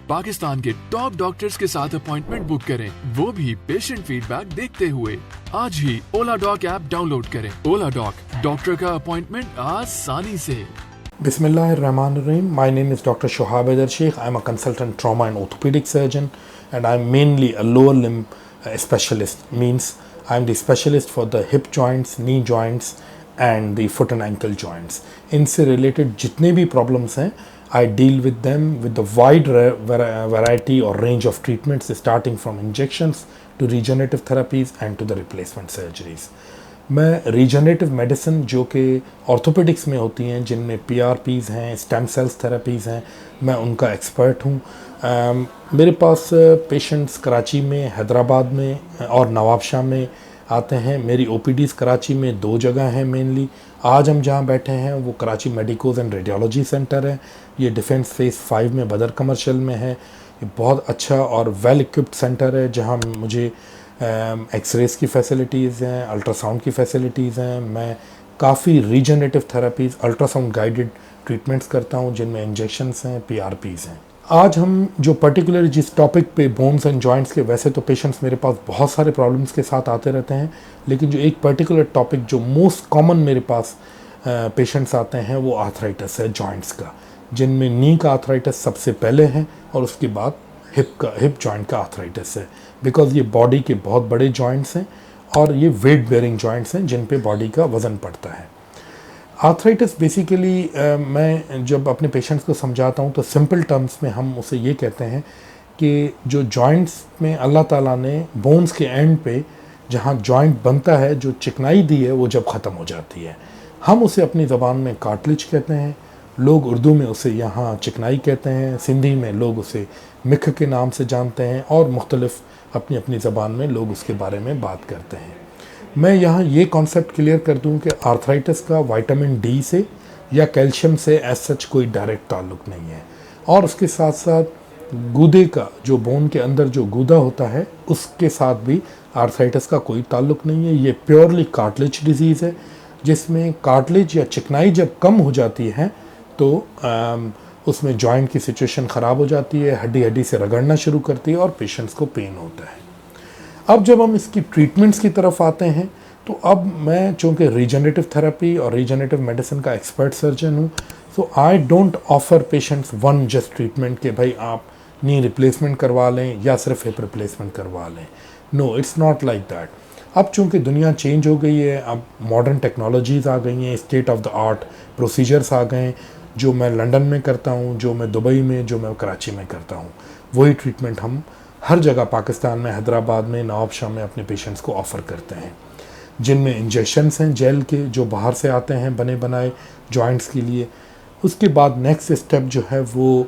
पाकिस्तान के top doctors के साथ अपॉइंटमेंट बुक करें, वो भी पेशेंट फीडबैक देखते हुए। आज ही ओला डॉक ऐप डाउनलोड करें। ओला डॉक, डॉक्टर का अपॉइंटमेंट आसानी से। Bismillahirrahmanirrahim. My name is Dr. Shohab Haider Sheikh. I'm a consultant trauma and orthopedic surgeon, and I'm mainly a lower limb specialist. Means I'm the specialist for the hip joints, knee joints, and the foot and ankle joints. इनसे related जितने भी problems हैं, I deal with them with the wide variety or range of treatments, starting from injections to regenerative therapies and to the replacement surgeries. मैं regenerative medicine जो कि orthopaedics में होती हैं, जिनमें PRPs हैं, स्टेम सेल्स थेरेपीज़ हैं, मैं उनका एक्सपर्ट हूँ। मेरे पास पेशेंट्स कराची में, हैदराबाद में और नवाबशाह में आते हैं। मेरी OPDs कराची में 2 जगह हैं मेनली। आज हम जहाँ बैठे हैं वो Karachi medicos and radiology centre है। ये डिफेंस फेज़ 5 में बदर कमर्शियल में है। ये बहुत अच्छा और वेल इक्विप्ड सेंटर है जहाँ मुझे एक्सरेज़ की फैसिलिटीज़ हैं, अल्ट्रासाउंड की फैसिलिटीज़ हैं। मैं काफ़ी regenerative therapies, ultrasound guided treatments करता हूँ जिनमें इंजेक्शंस हैं, PRPs हैं। आज हम जो पर्टिकुलर जिस टॉपिक पे बोन्स एंड जॉइंट्स के, वैसे तो पेशेंट्स मेरे पास बहुत सारे प्रॉब्लम्स के साथ आते रहते हैं, लेकिन जो एक पर्टिकुलर टॉपिक जो मोस्ट कॉमन मेरे पास पेशेंट्स आते हैं वो आर्थराइटिस है जॉइंट्स का, जिनमें नी का आर्थराइटिस सबसे पहले है और उसके बाद हिप जॉइंट का आर्थराइटिस है। बिकॉज ये बॉडी के बहुत बड़े जॉइंट्स हैं और ये वेट बेयरिंग जॉइंट्स हैं जिन पे बॉडी का वज़न पड़ता है। आर्थराइटिस बेसिकली मैं जब अपने पेशेंट्स को समझाता हूँ तो सिंपल टर्म्स में हम उसे ये कहते हैं कि जो जॉइंट्स में अल्लाह ताला ने बोन्स के एंड पे जहाँ जॉइंट बनता है, जो चिकनाई दी है वो जब ख़त्म हो जाती है, हम उसे अपनी ज़बान में कार्टिलेज कहते हैं। लोग उर्दू में उसे यहाँ चिकनाई कहते हैं, सिंधी में लोग उसे मिख के नाम से जानते हैं और मुख्तलिफ अपनी अपनी ज़बान में लोग उसके बारे में बात करते हैं। मैं यहाँ ये कॉन्सेप्ट क्लियर कर दूँ कि आर्थराइटिस का विटामिन D से या कैल्शियम से एज सच कोई डायरेक्ट ताल्लुक़ नहीं है, और उसके साथ साथ गूदे का, जो बोन के अंदर जो गूदा होता है, उसके साथ भी आर्थराइटिस का कोई ताल्लुक़ नहीं है। ये प्योरली कार्टिलेज डिजीज़ है जिसमें कार्टिलेज या चिकनाई जब कम हो जाती है तो उसमें जॉइंट की सिचुएशन ख़राब हो जाती है, हड्डी हड्डी से रगड़ना शुरू करती है और पेशेंट्स को पेन होता है। अब जब हम इसकी ट्रीटमेंट्स की तरफ आते हैं तो अब मैं चूँकि रीजनरेटिव थेरेपी और रीजनरेटिव मेडिसिन का एक्सपर्ट सर्जन हूँ, so I don't offer patients one just treatment कि भाई आप नी रिप्लेसमेंट करवा लें या सिर्फ हिप रिप्लेसमेंट करवा लें। No, it's not like that. अब चूँकि दुनिया चेंज हो गई है, अब मॉडर्न टेक्नोलॉजीज़ आ गई हैं, state of the art procedures आ गए हैं। जो मैं लंदन में करता हूँ, जो मैं दुबई में, जो मैं कराची में करता हूँ, वही ट्रीटमेंट हम हर जगह पाकिस्तान में, हैदराबाद में, नवाबशाह में अपने पेशेंट्स को ऑफ़र करते हैं, जिनमें इंजेक्शंस हैं जेल के जो बाहर से आते हैं बने बनाए जॉइंट्स के लिए। उसके बाद नेक्स्ट स्टेप जो है वो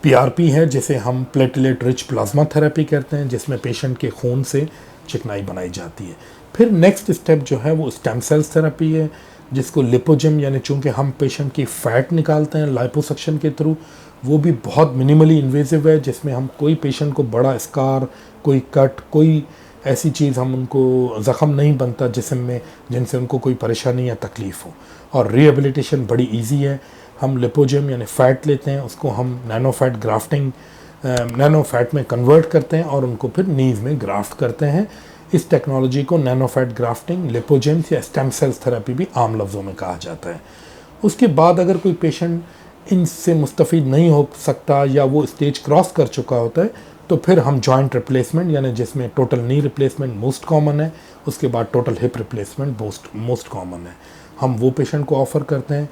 PRP है, जिसे हम प्लेटलेट रिच प्लाज्मा थेरेपी कहते हैं, जिसमें पेशेंट के खून से चिकनाई बनाई जाती है। फिर नेक्स्ट स्टेप जो है वो स्टेम सेल्स थेरेपी है, जिसको लिपोजिम, यानी चूँकि हम पेशेंट की फ़ैट निकालते हैं लाइपोसक्शन के थ्रू, वो भी बहुत मिनिमली इन्वेजिव है, जिसमें हम कोई पेशेंट को बड़ा स्कार, कोई कट, कोई ऐसी चीज़ हम उनको ज़ख़म नहीं बनता जिस्म में जिनसे उनको कोई परेशानी या तकलीफ़ हो। और रिहेबिलिटेशन बड़ी इजी है। हम लिपोजिम यानी फ़ैट लेते हैं, उसको हम nano fat grafting, nano fat में कन्वर्ट करते हैं और उनको फिर नीज़ में ग्राफ्ट करते हैं। इस टेक्नोलॉजी को नैनो फैट ग्राफ्टिंग, लिपोजेम्स या स्टेम सेल्स थेरेपी भी आम लफ्ज़ों में कहा जाता है। उसके बाद अगर कोई पेशेंट इनसे मुस्तफ़ीद नहीं हो सकता या वो स्टेज क्रॉस कर चुका होता है तो फिर हम जॉइंट रिप्लेसमेंट, यानी जिसमें total knee replacement most common है, उसके बाद total hip replacement most common है, हम वो पेशेंट को ऑफ़र करते हैं।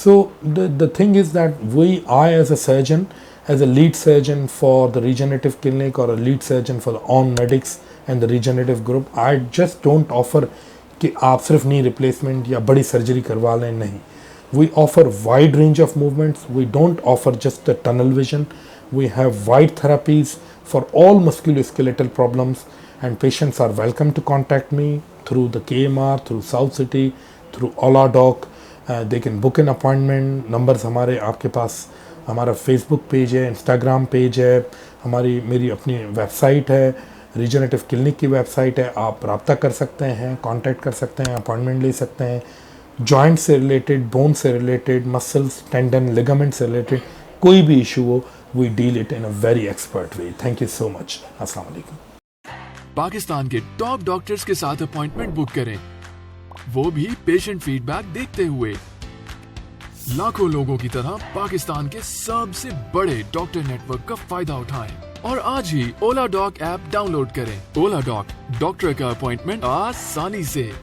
So the thing is that I as a surgeon, as a lead surgeon for the regenerative clinic or a lead surgeon for the on medics and the regenerative group, I just don't offer कि आप सिर्फ knee replacement या बड़ी surgery करवा लें, नहीं। We offer wide range of movements. We don't offer just the tunnel vision. We have wide therapies for all musculoskeletal problems, and patients are welcome to contact me through the KMR, through South City, through Ola Doc. They can book an appointment. Numbers हमारे आपके पास, हमारा Facebook page है, Instagram page है, मेरी अपनी website है, regenerative clinic की website है। आप रब्ता कर सकते हैं, कांटेक्ट कर सकते हैं, अपॉइंटमेंट ले सकते हैं। जॉइंट से रिलेटेड, बोन से रिलेटेड, मसल्स, टेंडन, लिगामेंट से रिलेटेड कोई भी इशू हो we deal it in a very expert way. Thank you so much. Assalamu alaikum. Pakistan के टॉप डॉक्टर्स के साथ अपॉइंटमेंट बुक करें, वो भी पेशेंट फीडबैक देखते हुए। लाखों लोगों की तरह पाकिस्तान के सबसे बड़े डॉक्टर नेटवर्क का फायदा उठाएं और आज ही ओला डॉक ऐप डाउनलोड करें। ओला डॉक, डॉक्टर का अपॉइंटमेंट आसानी से।